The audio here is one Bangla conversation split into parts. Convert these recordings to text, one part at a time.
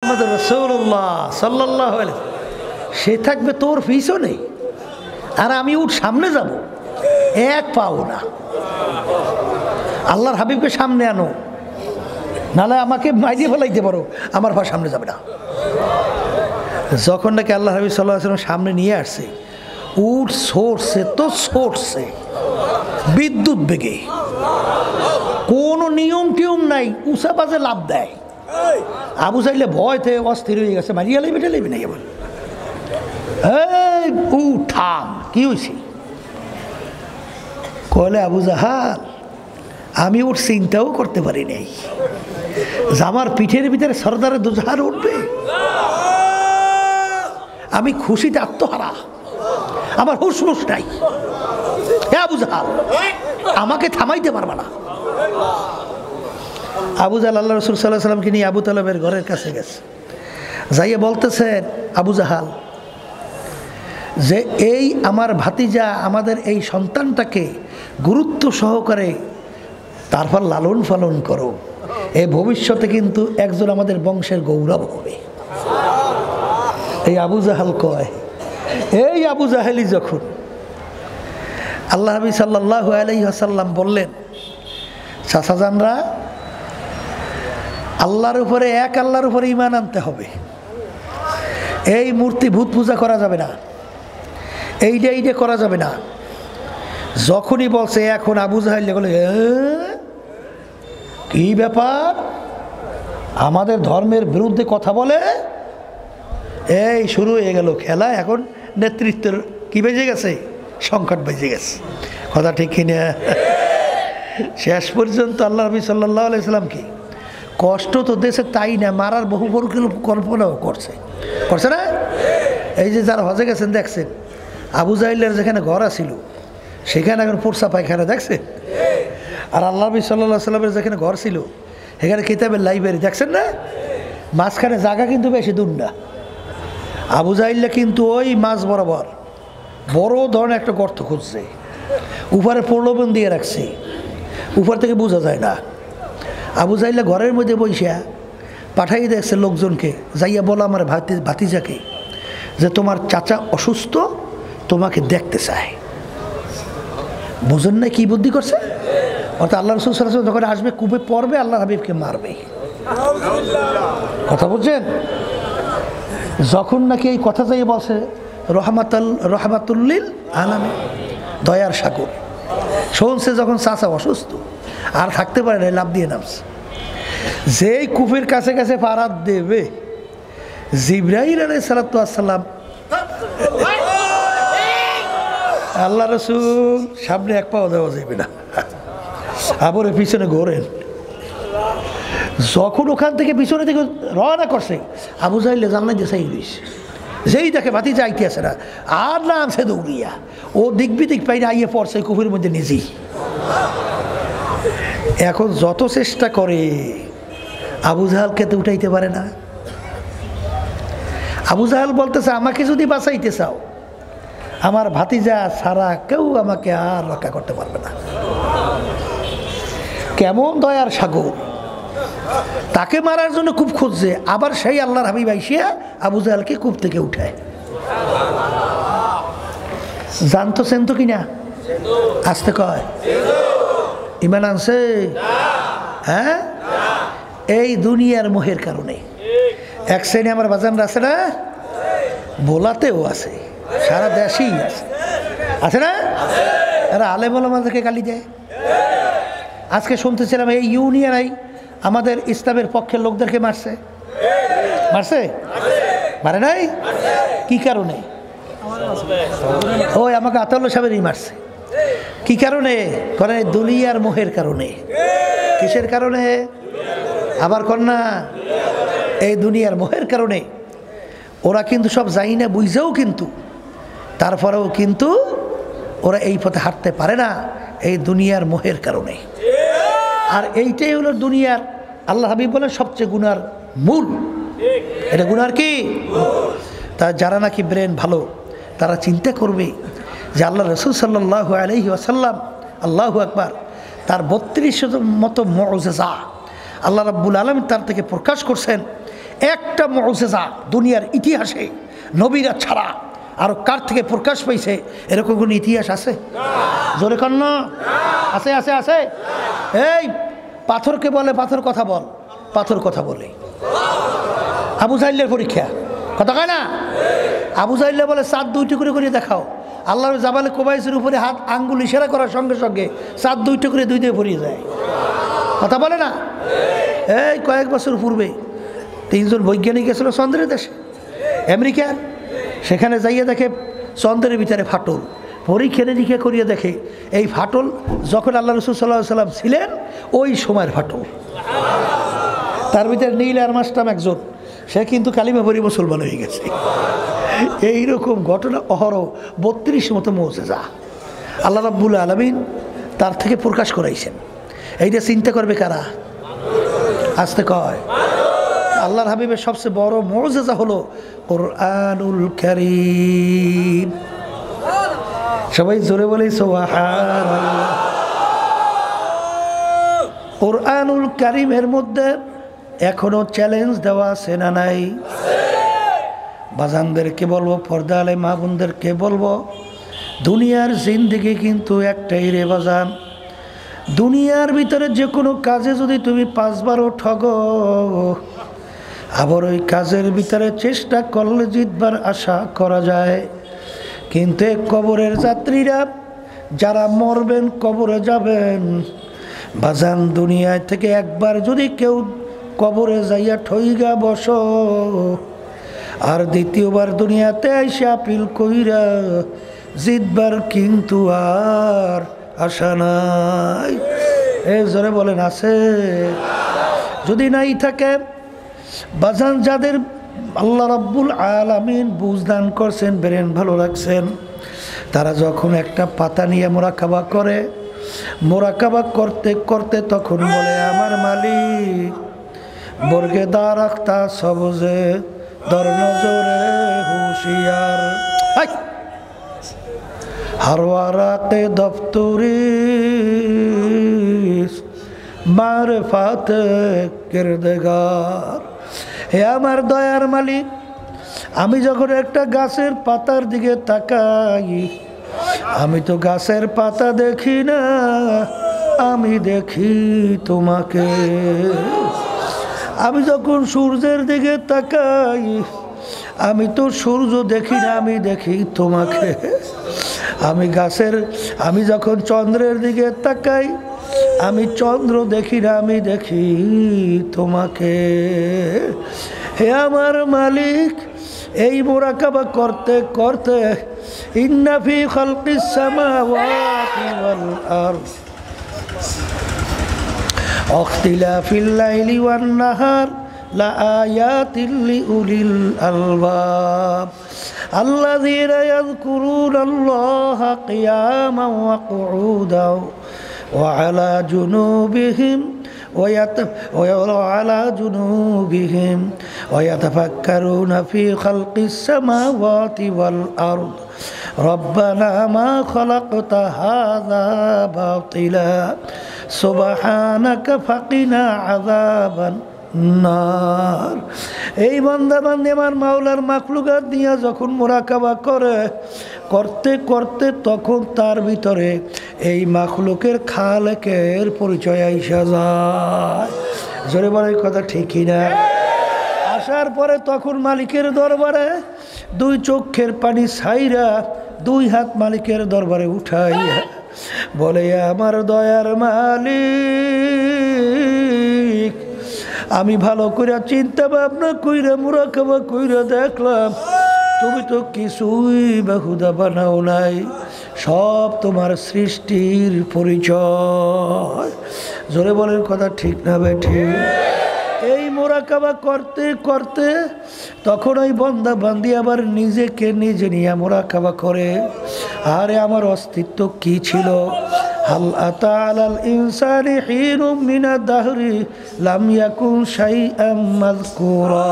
মুহাম্মদ রাসূলুল্লাহ সাল্লাল্লাহু আলাইহি, সে থাকবে তোর পিছনে আর আমি উঠ সামনে যাব, এক পাও না। আল্লাহর হাবিবকে সামনে আনো, নাহলে আমাকে মাইরিয়ে ফেলাইতে পারো, আমার পা সামনে যাবে না। যখন নাকি আল্লাহ হাবিব সাল্লাল্লাহু আলাইহি ওয়াসাল্লাম সামনে নিয়ে আসছে, উঠ সরছে তো সরছে বিদ্যুৎ বেগে, কোনো নিয়ম টিয়ম নাই, উষা বাজে লাভ দেয়। আবু জাহেল ভয়তে অস্থির হয়ে গেছে, মারিয়া লাইবে টেলাইবে নাই এবার। এই উঠাম, কি হয়েছে? কলে আবু জাহাল, আমি ওর চিন্তাও করতে পারি নাই যে আমার পিঠের ভিতরে সর্দারের দুজাহার উঠবে। আমি খুশিতে আত্মহারা, আমার হুশমুশ নাই। আবু জাহাল, আমাকে থামাইতে পারবে না। আবু জাহাল আল্লাহ রাসূল সাল্লাল্লাহু আলাইহি ওয়াসাল্লামকে নিয়ে আবু তালেবের ঘরের কাছে গেছে, যাইয়ে বলতেছেন, আবু জাহাল যে এই আমার ভাতিজা আমাদের এই সন্তানটাকে গুরুত্ব সহকারে তারপর লালন পালন করো, এই ভবিষ্যতে কিন্তু একজন আমাদের বংশের গৌরব হবে। এই আবু জাহাল কয়, এই আবু জাহেলি যখন আল্লাহ নবী সাল্লাল্লাহু আলাইহি ওয়াসাল্লাম বললেন, চাচাজানরা, আল্লাহর উপরে, এক আল্লাহর উপরে ঈমান আনতে হবে, এই মূর্তি ভূত পূজা করা যাবে না, এইটা করা যাবে না। যখনই বলছে, এখন আবু জাহেল বলে, কি ব্যাপার, আমাদের ধর্মের বিরুদ্ধে কথা বলে? এই শুরু হয়ে গেল খেলা। এখন নেতৃত্বের কি বেজে গেছে, সংকট বেজে গেছে। কথা ঠিক কিনা? শেষ পর্যন্ত আল্লাহ নবী সাল্লাল্লাহু আলাইহি ওয়াসাল্লাম কি কষ্ট তো দেশে তাই না, মারার বহু পরিকল্পনাও করছে না? এই যে যারা হজে গেছেন দেখছেন, আবু জাহেলের যেখানে ঘর আছিল সেখানে এখন পোরসা পায়খানা দেখছে, আর আল্লাহ নবী সাল্লাল্লাহু আলাইহি ওয়াসাল্লামের যেখানে ঘর ছিল সেখানে কিতাবের লাইব্রেরি দেখছেন না? মাঝখানে জায়গা কিন্তু বেশি দূর না। আবু জাহেল কিন্তু ওই মাছ বরাবর বড় ধরনের একটা গর্ত খুঁজছে, উপরে প্রলোভন দিয়ে রাখছে, উপর থেকে বোঝা যায় না। আবু জাহেল ঘরের মধ্যে বইসা পাঠাই দেখছে লোকজনকে, যাইয়া বলো আমার ভাতিজাকে যে তোমার চাচা অসুস্থ, তোমাকে দেখতে চায়। বুঝেন না কি বুদ্ধি করছে? অর্থাৎ আল্লাহ রাসূল সাল্লাল্লাহু আলাইহি ওয়াসাল্লাম যখন আসবে, কূপে পড়বে, আল্লাহ হাবিবকে মারবে। কথা বুঝছেন? যখন নাকি এই কথা যাই বলছে, রহমাতুল্লিল আলামিন, দয়ার সাগর, শুনছে যখন চাচা অসুস্থ আর থাকতে পারে না, লাভ দিয়ে নামছে। যেই কূপের কাছে কাছে পারাত দেবে, জিবরাইল আলাইহিস সালাতু ওয়াস সালাম, আল্লাহ রাসূল সামনে এক পাও দেওয়া যাবে না, আবার পিছনে ঘোরেন। যখন ওখান থেকে পিছনে থেকে রওনা করছে, আবু জাহেল জানলাই দিয়ে চাই দিস, যেই দেখে ভাতি যাইতে আসে না, আর নামছে দৌড়িয়া, ও দিক বিদিক পাই না, আইয়ে পড়ছে কুফির মধ্যে নিজেই। এখন যত চেষ্টা করে আবু জাহেলকে তো উঠাইতে পারে না। আবু জাহেল বলতেছে, আমাকে যদি বাঁচাইতে চাও, আমার ভাতিজা ছাড়া কেউ আমাকে আর রক্ষা করতে পারবে না। কেমন দয়ার সাগর, তাকে মারার জন্য কূপ খুঁজছে, আবার সেই আল্লাহর হাবিব আইসিয়া আবু জাহেলকে কূপ থেকে উঠায়। জানতো চেনতো কিনা? আসতে কয়, ইমান আনছে? হ্যাঁ, এই দুনিয়ার মোহের কারণে। এক শ্রেণী আমার বাজানরা আছে না, ভোলাতেও আছে, সারা দেশেই আছে না? এরা আলেম ওলামাদেরকে গালি দেয়। আজকে শুনতেছিলাম এই ইউনিয়ন আমাদের ইসলামের পক্ষের লোকদেরকে মারছে, মারে নাই? কি কারণে? ওই আমাকে আতাউল্লাহ সাহেবেরই মারছে। কি কারণে? করে দুনিয়ার মোহের কারণে। কিসের কারণে? আবার কন্যা, এই দুনিয়ার মোহের কারণে। ওরা কিন্তু সব যাই না বুঝেও, কিন্তু তারপরেও কিন্তু ওরা এই পথে হাঁটতে পারে না, এই দুনিয়ার মোহের কারণে। আর এইটাই হলো দুনিয়ার, আল্লাহ হাবিব বলেন, সবচেয়ে গুনার মূল। এটা গুনার কি? তা যারা নাকি ব্রেন ভালো, তারা চিন্তা করবে যে আল্লাহ রাসূল সাল্লাল্লাহু আলাইহি ওয়াসাল্লাম, আল্লাহু আকবার, তার 32 মতো মুআজিজা আল্লাহ রাব্বুল আলামিন তার থেকে প্রকাশ করছেন। একটা মুজিজা দুনিয়ার ইতিহাসে নবীরা ছাড়া আর কার থেকে প্রকাশ পাইছে এরকম কোন ইতিহাস আছে? জোরে কর না। আছে আছে আছে। এই পাথরকে বলে পাথর কথা বল, পাথর কথা বলে। আবু জাহলের পরীক্ষা কথা কয় না? আবু জাহলে বলে চাঁদ দুই টুকরো করে দেখাও। আল্লাহর জাবালে কোবাইসের উপরে হাত আঙ্গুল ইশারা করার সঙ্গে সঙ্গে চাঁদ দুই টুকরে দুই দিয়ে ভরিয়ে যায়। কথা বলে না? এই কয়েক বছর পূর্বে 3 জন বৈজ্ঞানিক গেছিল চন্দ্রের দেশে আমেরিকার। সেখানে যাইয়া দেখে চন্দ্রের ভিতরে ফাটল। পরীক্ষা নিরীক্ষা করিয়া দেখে এই ফাটল যখন আল্লাহ রাসূল সাল্লাল্লাহু আলাইহি ওয়াসাল্লাম ছিলেন ওই সময়ের ফাটল। তার ভিতরে নীল আর্মস্ট্রং একজন, সে কিন্তু কালিমা পড়ে মুসলমান হয়ে গেছে। এইরকম ঘটনা অহরহ 32 মতো মুজিজা আল্লাহ রাব্বুল আলামিন তার থেকে প্রকাশ করাইছেন। এইটা চিন্তা করবে কারা? আসতে কয় আল্লাহর হাবিবের সবচেয়ে বড় মুজিজা হলো কুরআনুল কারীম। সবাই জোরে বলে সুবহানাল্লাহ। কুরআনুল কারীমের মধ্যে এখনো চ্যালেঞ্জ দেওয়া আছে না নাই? বাজানদেরকে বলবো, পর্দা আলে মা বোনদেরকে বলবো, দুনিয়ার জিন্দেগি কিন্তু একটাই রে বাজান। দুনিয়ার ভিতরে যে কোনো কাজে যদি তুমি 5 বারও ঠগো, আবার ওই কাজের ভিতরে চেষ্টা করলে জিতবার আশা করা যায়। কিন্তু কবরের যাত্রীরা যারা মরবেন, কবরে যাবেন, বাজান দুনিয়ায় থেকে একবার যদি কেউ কবরে যাইয়া ঠইগা বসো, আর দ্বিতীয়বার দুনিয়াতে এসে আপিল কইরা জিতবার কিন্তু আর আশা নাই। এই জোরে বলেন আছে? যদি নাই থাকে বাজান, যাদের আল্লাহ রাব্বুল আলামিন বুঝদান করছেন, ব্রেন ভালো রাখছেন, তারা যখন একটা পাতা নিয়ে মোরাকাবা করে, মোরাকাবা করতে করতে তখন বলে আমার মালিক বর্গে দা রাখতা সবজে দর নজরে হুশিয়ার হারওয়ারাতে দফতরি মারফাতে কিরদগার। হে আমার দয়ার মালিক, আমি যখন একটা গাছের পাতার দিকে তাকাই, আমি তো গাছের পাতা দেখি না, আমি দেখি তোমাকে। আমি যখন সূর্যের দিকে তাকাই, আমি তো সূর্য দেখি না, আমি দেখি তোমাকে। আমি যখন চন্দ্রের দিকে তাকাই, আমি চন্দ্র দেখি না, আমি দেখি তোমাকে। হে আমার মালিক, এই মুরাকাবা করতে করতে ইন্না ফি খালকিস সামাওয়াতি ওয়াল আরদ ওয়াখতিলাফিল লাইলি ওয়ান নাহার লাআয়াতিল লিউলিল আলবাব আল্লাযীনা ইয়াযকুরুনাল্লাহা কিয়ামান ওয়া কুউদান ওয়া আলা জুনুবিহিম وعلى جنوبهم ويتفكرون في خلق السماوات والأرض ربنا ما خلقت هذا باطلا سبحانك فقنا عذاب النار। এই বান্দা বান্দী আমার মাওলার মাখলুকাত নিয়ে যখন মুরাকাবা করে, করতে করতে তখন তার ভিতরে এই মাখলুকের খালেকের পরিচয় আইসা যায়। জোরে বলে কথা ঠিকই না? আসার পরে তখন মালিকের দরবারে 2 চোখের পানি ছাইরা 2 হাত মালিকের দরবারে উঠাইয়া বলে আমার দয়ার মালিক, আমি ভালো করে চিন্তা ভাবনা কইরা মুরাকাবা কইরা দেখলাম তুমি তো কিছুই বেহুদা বানাও নাই, সব তোমার সৃষ্টির পরিচয়। জোরে বলেন কথা ঠিক না বেঠি? এই মুরাকাবা করতে করতে তখন ওই বান্দা বান্দি আবার নিজেকে নিজে নিয়ে মুরাকাবা করে, আরে আমার অস্তিত্ব কি ছিল? হাল আতা আলাল ইনসানি হিনুম মিনাদ দাহরি লাম ইয়াকুন শাইআম মাযকুরা।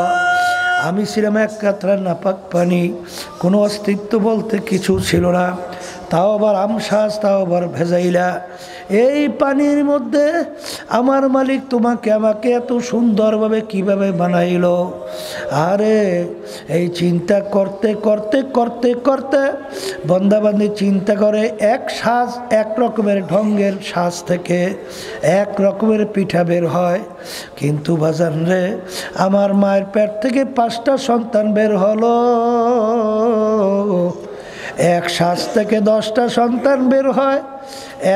আমি ছিলাম এক কাতরা নাপাক পানি, কোনো অস্তিত্ব বলতে কিছু ছিল না। তাও আবার আমশ্বাস, তাও আবার ভেজাইলা। এই পানির মধ্যে আমার মালিক তোমাকে আমাকে এত সুন্দরভাবে কিভাবে বানাইলো। আরে এই চিন্তা করতে করতে করতে করতে বন্দাবান্দি চিন্তা করে এক শ্বাস, এক রকমের ঢঙ্গের শ্বাস থেকে এক রকমের পিঠা বের হয়। কিন্তু বাজান রে, আমার মায়ের পেট থেকে 5টা সন্তান বের হলো, এক শ্বাস থেকে 10টা সন্তান বের হয়।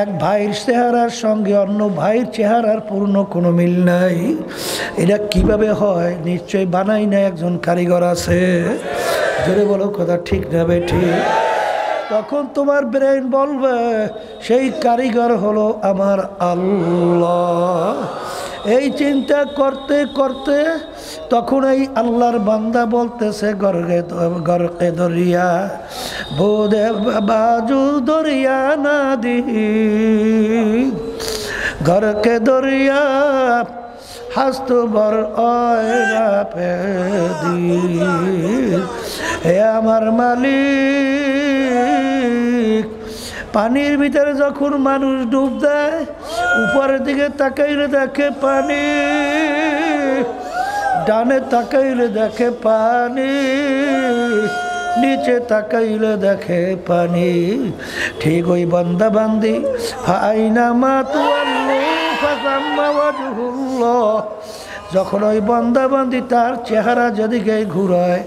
এক ভাইয়ের চেহারার সঙ্গে অন্য ভাইয়ের চেহারার পূর্ণ কোনো মিল নাই। এটা কিভাবে হয়? নিশ্চয়ই বানাই না, একজন কারিগর আছে। জোরে বলো, কথা ঠিক না বেঠিক? তখন তোমার ব্রেন বলবে সেই কারিগর হলো আমার আল্লাহ। এই চিন্তা করতে করতে তখন এই আল্লাহর বান্দা বলতেছে, গরকে দরিয়া বোধে বাজু দরিয়া না দি, ঘরকে দরিয়া হাস্ত বর পেদি। হে আমার মালিক, পানির ভিতরে যখন মানুষ ডুব দেয়, উপরের দিকে তাকাইলে দেখে পানি, ডানে তাকাইলে দেখে পানি, নিচে তাকাইলে দেখে পানি। ঠিক ওই বান্দা বান্দি ফাইনা মা তুয়াল্লু ফাসাম্মা ওয়াজহুল্লাহ, যখন ওই বান্দা বান্দি তার চেহারা যেদিকে ঘুরায়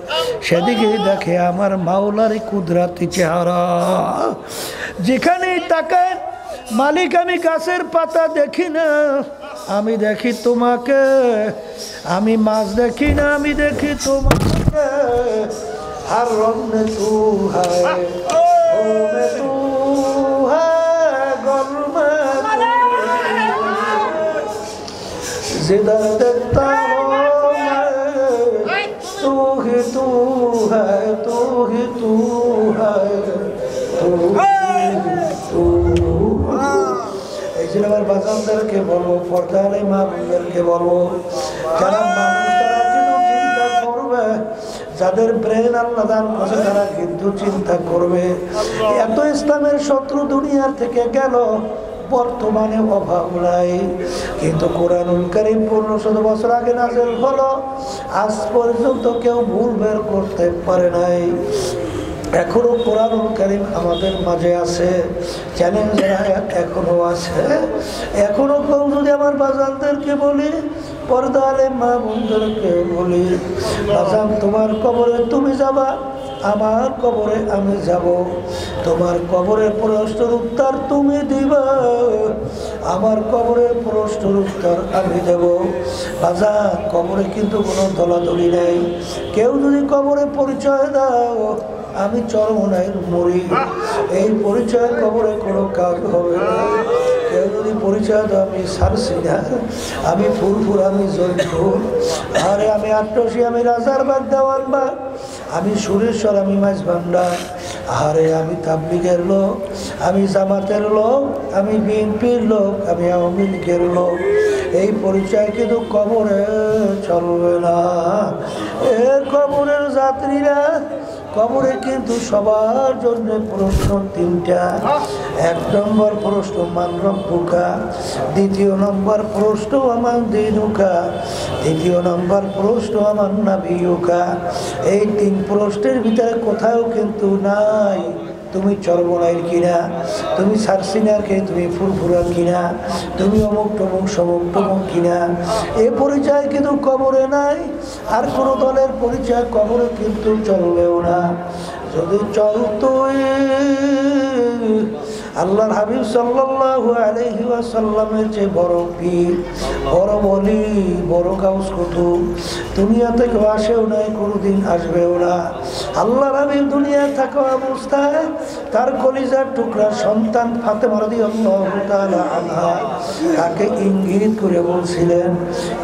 সেদিকেই দেখে আমার মাওলার কুদরতি চেহারা। যেখানেই তাকায় মালিক, আমি গাছের পাতা দেখি না, আমি দেখি তোমাকে। আমি মাছ দেখি না, আমি দেখি তোমাকে। हर रंग में तू है, ओ में तू है, गल में जिधर देखता हूँ मैं, तू ही तू है, तू ही तू है, तू तू। এই আমার বাজানদেরকে বলবো, পর্দারে মা বোনদেরকে বলবো, যারা মানুষ তারা কিন্তু চিন্তা করবে, যাদের ব্রেন আল্লাহ দান করেছে তারা কিন্তু চিন্তা করবে। এত ইসলামের শত্রু দুনিয়ার থেকে গেল, বর্তমানে অভাব নাই, কিন্তু কোরআনুল কারীম 1500 বছর আগে নাযিল হলো, আজ পর্যন্ত কেউ ভুল বের করতে পারে নাই। এখনো কোরআনুল কারীম আমাদের মাঝে আছে, চ্যালেঞ্জের আয়াত এখনো আছে। এখনো কেউ যদি আমার বাজানদেরকে বলি, পর্দা আলে মা বোনদেরকে বলি, বাজান তোমার কবরে তুমি যাবা, আমার কবরে আমি যাব, তোমার কবরের প্রশ্নের উত্তর তুমি দিবা, আমার কবরের প্রশ্নের উত্তর আমি দেব। বাজান কবরে কিন্তু কোনো দলাদলি নেই। কেউ যদি কবরে পরিচয় দাও আমি চরমনাইর মরি, এই পরিচয় কবরে কোনো কাজ হবে না। কেউ যদি পরিচয় দাও আমি সারছি না, আমি ফুরফুর, আমি জয়ফুর, আরে আমি আট্টসি, আমি রাজার বাগ, দেওয়ান বাগ, আমি সুরেশ্বর, আমি মাছ ভান্ডার, আরে আমি তাবলিগের লোক, আমি জামাতের লোক, আমি বিএনপির লোক, আমি আওয়ামী লীগের লোক। এই পরিচয় কিন্তু কবরে চলবে না। এ কবরের যাত্রীরা, কবরে কিন্তু সবার জন্য প্রশ্ন 3টা। 1 নম্বর প্রশ্ন মান রব্বুকা, 2য় নম্বর প্রশ্ন আমার দীনুকা, 3য় নম্বর প্রশ্ন আমার নাবিয়ুকা। এই 3 প্রশ্নের ভিতরে কোথাও কিন্তু নাই তুমি চরমনাইর কিনা, তুমি সারসিনার কে, তুমি ফুরফুরার কিনা, তুমি অমুক টমুক সমুক টমুক কিনা। এ পরিচয় কিন্তু কবরে নাই। আর কোনো দলের পরিচয় কবরে কিন্তু চলবেও না। যদি চলতো আল্লাহর হাবিব সাল্লাল্লাহু আলাইহি ওয়াসাল্লামের যে বড় পীর, বড় ওলি, বড় গাউস কুতুব দুনিয়া থেকে আসেও নাই, কোনোদিন আসবেও না। আল্লাহর হাবিব দুনিয়া থাকা অবস্থায় তার কলিজার টুকরা সন্তান ফাতেমা রাদিয়াল্লাহু তাআলা আনহা তাকে ইঙ্গিত করে বলছিলেন,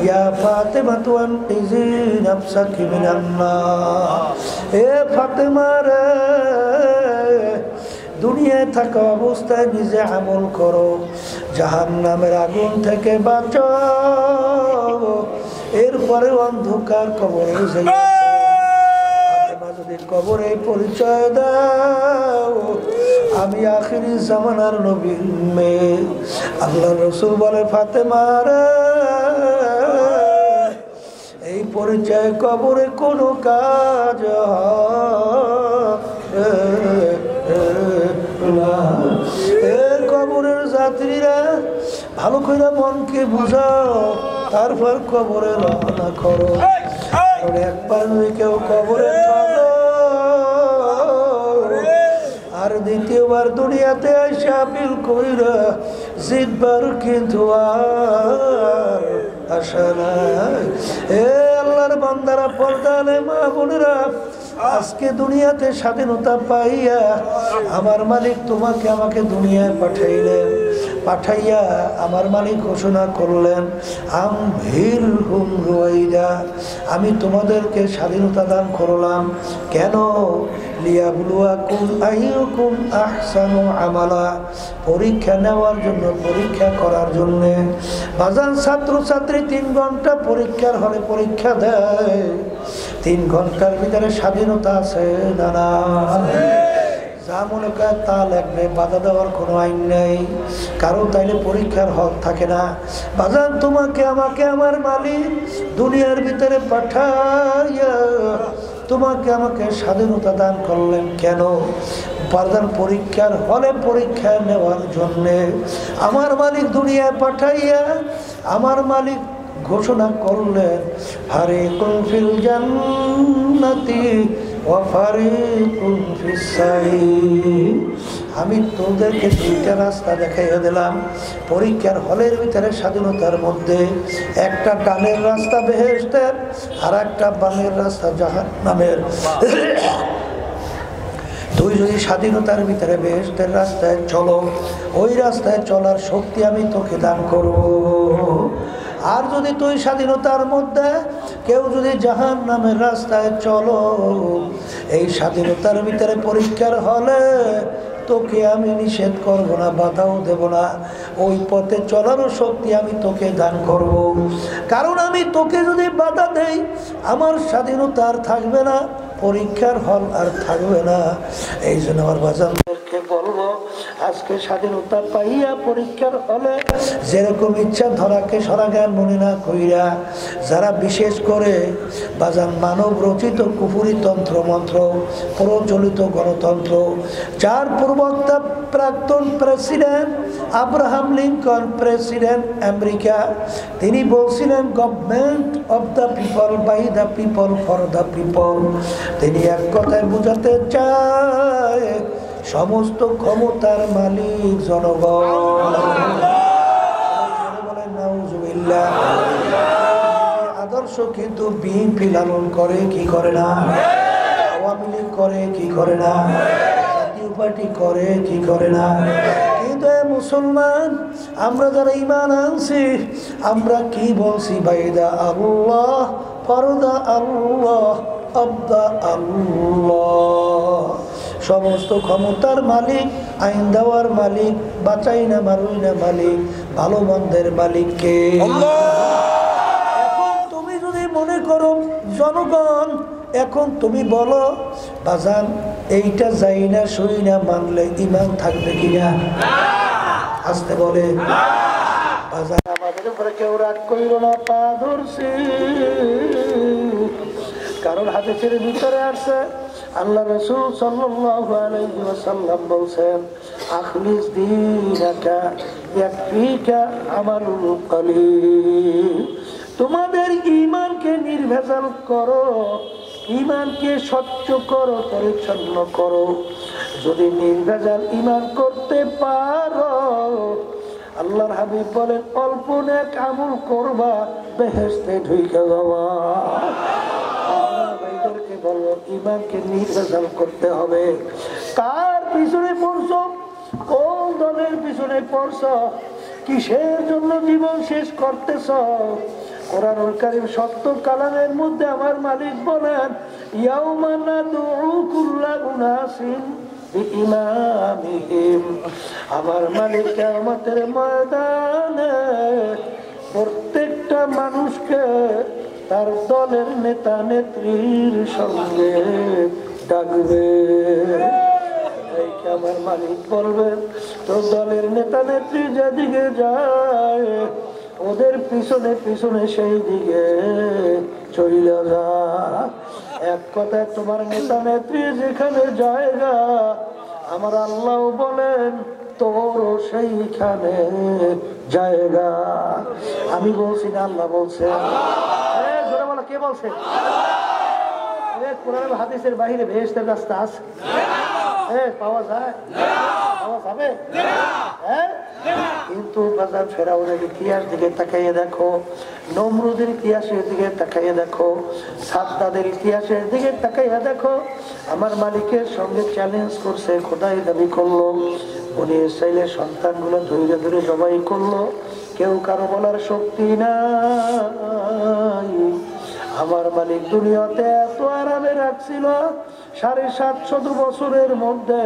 ইয়া ফাতেমা তু আনকিজি নাফসাকি মিনান নার, এ ফাতেমা রে, দুনিয়ায় থাকা অবস্থায় নিজে আমল করো, জাহান্নামের আগুন থেকে বাঁচো, এরপরে অন্ধকার কবরে যদি কবরে পরিচয় দাও আমি আখিরি জামানার নবীর মেয়ে, আল্লাহ রসুল বলে ফাতেমা রে এই পরিচয় কবরে কোনো কাজ কবরের যাত্রীরা ভালো করে মনকে বুঝাও, তারপর কবরে রওনা করো। একবার কেউ কবরে আর দ্বিতীয়বার দুনিয়াতে আইসা বিল কইরা জিতবার কিন্তু আর আশা নাই। এ আল্লাহর বান্দারা, পর্দালে মা বোনেরা, আজকে দুনিয়াতে স্বাধীনতা পাইয়া আমার মালিক তোমাকে আমাকে দুনিয়ায় পাঠাইলেন, পাঠাইয়া আমার মালিক ঘোষণা করলেন আমি তোমাদেরকে স্বাধীনতা দান করলাম। কেন? লিয়াবলুয়াকুম আইয়ুকুম আহসানু আমালা, পরীক্ষা নেওয়ার জন্য, পরীক্ষা করার জন্য। বাজান ছাত্রছাত্রী 3 ঘন্টা পরীক্ষার হলে পরীক্ষা দেয়, 3 ঘন্টার ভিতরে স্বাধীনতা আছে না না? যা মনে করে তা লাগবে, বাধা দেওয়ার কোনো আইন নেই কারণ তাইলে পরীক্ষার হল থাকে না। বাজান তোমাকে আমাকে আমার মালিক দুনিয়ার ভিতরে পাঠাইয়া তোমাকে আমাকে স্বাধীনতা দান করলেন। কেন? বাজান পরীক্ষার হলে পরীক্ষা নেওয়ার জন্যে আমার মালিক দুনিয়ায় পাঠাইয়া আমার মালিক ঘোষণা করলেন ফারিকুন ফিল জান্নাতি ওয়া ফারিকুন ফিস সাঈর। আমি তোদেরকে 2টা রাস্তা দেখাইয়া দিলাম পরীক্ষার হলের ভিতরে স্বাধীনতার মধ্যে। একটা ডানের রাস্তা বেহেশতের, আর একটা বামের রাস্তা জাহান্নামের। তুই যদি স্বাধীনতার ভিতরে বেহেশতের রাস্তায় চলো, ওই রাস্তায় চলার শক্তি আমি তোকে দান করব। আর যদি তুই স্বাধীনতার মধ্যে কেউ যদি জাহান্নামের রাস্তায় চলো, এই স্বাধীনতার ভিতরে পরীক্ষার হলে তোকে আমি নিষেধ করব না, বাধাও দেব না, ওই পথে চলারও শক্তি আমি তোকে দান করব। কারণ আমি তোকে যদি বাধা দেই আমার স্বাধীনতা আর থাকবে না, পরীক্ষার হল আর থাকবে না। এই জন্য আমার বাজারকে বলবো আজকে স্বাধীনতা পাইয়া পরীক্ষার হলে যেরকম ইচ্ছা ধরাকে সরাগান মনে না কইরা, যারা বিশেষ করে বাজান মানব রচিত কুফুরি তন্ত্র মন্ত্র প্রচলিত গণতন্ত্র, যার প্রবক্তা প্রাক্তন president Abraham Lincoln, president America, তিনি বলছিলেন government of the people, by the people, for the people. তিনি এক কথায় বোঝাতে চায় সমস্ত ক্ষমতার মালিক জনগণ। আদর্শ কিন্তু বিএনপি লালন করে কি করে না, আওয়ামী লীগ করে কি করে না, জাতীয় পার্টি করে কি করে না। কিন্তু মুসলমান আমরা যারা ঈমান আনছি আমরা কি বলছি? বাইদা আল্লাহ, ফরদা আল্লাহ, আব্দা আল্লাহ। সমস্ত ক্ষমতার মালিক, আইন দেওয়ার মালিক, বাঁচাই না মারুই না মালিক, ভালো মন্দের মালিক কে? এখন তুমি যদি মনে করো জনগণ, এখন তুমি বলো বাজান এইটা যাই না শুই না মানলে ইমান থাকবে কিনা? আসতে বলে বাজান আমাদের উপরে কেউ রাগ করিল না, পা ধরছি। কারণ হাদিসের ভিতরে আছে আল্লাহ রাসূল সাল্লাল্লাহু আলাইহি ওয়াসাল্লাম বলেন আখলিস দীনাকা ইয়াকফিকা আমালুল কলিল। তোমাদের ঈমানকে নির্ভেজাল করো, ঈমানকে স্বচ্ছ করো, পরিচ্ছন্ন করো। যদি নির্ভেজাল ঈমান করতে পারো, আল্লাহর হাবিব বলেন অল্প নেক আমল করবা, বেহেশতে ঢুকে যাওয়া। বলবো ঈমানকে নির্ভেজাল করতে হবে। কার পিছনে পড়ছো? কোন দলের পিছনে পড়ছো? কিসের জন্য জীবন শেষ করতেছ? কোরআনুল কারীম সত্য কালামের মধ্যে আমার মালিক বলেন ইয়াউমা নাদউ কুল্লা উনাসিন বিইমামিহিম। আমার মালিক কিয়ামতের ময়দানে প্রত্যেকটা মানুষকে তার দলের নেতা নেত্রীর সঙ্গে ডাকবে। আমার মালিক বলবে তোর দলের নেতা নেত্রী যেদিকে যায় ওদের পিছনে পিছনে সেই দিকে চলে যা। এক কথায় তোমার নেতা নেত্রী যেখানে জায়গা আমার আল্লাহ বলেন তোরও সেইখানে জায়গা। আমি বলছি না, আল্লাহ বলছে। বলো কে বলছে? কোরআন হাদিসের বাহিরে বেহেশতের রাস্তা আছে? পাওয়া যায়? পাওয়া যাবে? কিন্তু বাজার ফেরাউনের ইতিহাস দিকে তাকাইয়ে দেখো, নমরুদের ইতিহাসের দিকে তাকাইয়ে দেখো, সাদ্দাদের ইতিহাসের দিকে তাকাইয়ে দেখো। আমার মালিকের সঙ্গে চ্যালেঞ্জ করছে, খোদাই দাবি করলো, উনি ইসরাইলের সন্তানগুলো ধৈর্য ধরে জবাই করলো, কেউ কারো বলার শক্তি নাই। আমার মালিক দুনিয়াতে এত আরামে রাখছিল, ৭৫০ বছরের মধ্যে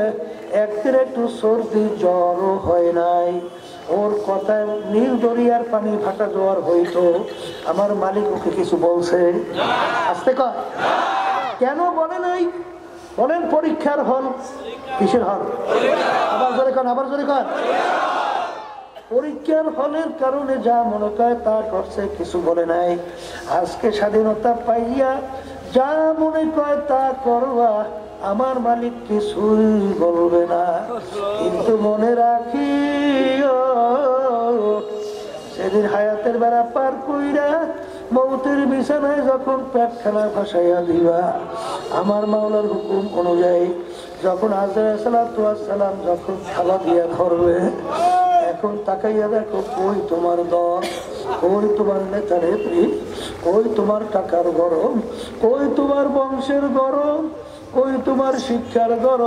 একদিন একটু সর্দি জ্বরও হয় নাই। ওর কথায় নীল দরিয়ার পানি ফাটা জোয়ার হইতো, আমার মালিক ওকে কিছু বলছে? আসতে কয় কেন বলে নাই? বলেন পরীক্ষার হল। কিসের হল? আবার জোরে কন, আবার জোরে কন। পরীক্ষার হলের কারণে যা মনে করে তা করছে, কিছু বলে নাই। আজকে স্বাধীনতা পাইয়া যা মনে করে তা করবা, আমার মালিক কিছুই বলবে না। কিন্তু মনে রাখি সেদিন হায়াতের বেড়া পার কইরা মৌতের বিছানায় যখন পেটখানা ভাসাইয়া দিবা, আমার মাওলার হুকুম অনুযায়ী যখন আজরাইল সালাতুস সালাম যখন খাওয়া দিয়া ধরবে, এখন তাকাইয়া দেখো কই তোমার দল, কই তোমার নেতা নেত্রী, কই তোমার টাকার গরম, কই তোমার বংশের গরম, কই তোমার শিক্ষার গরম।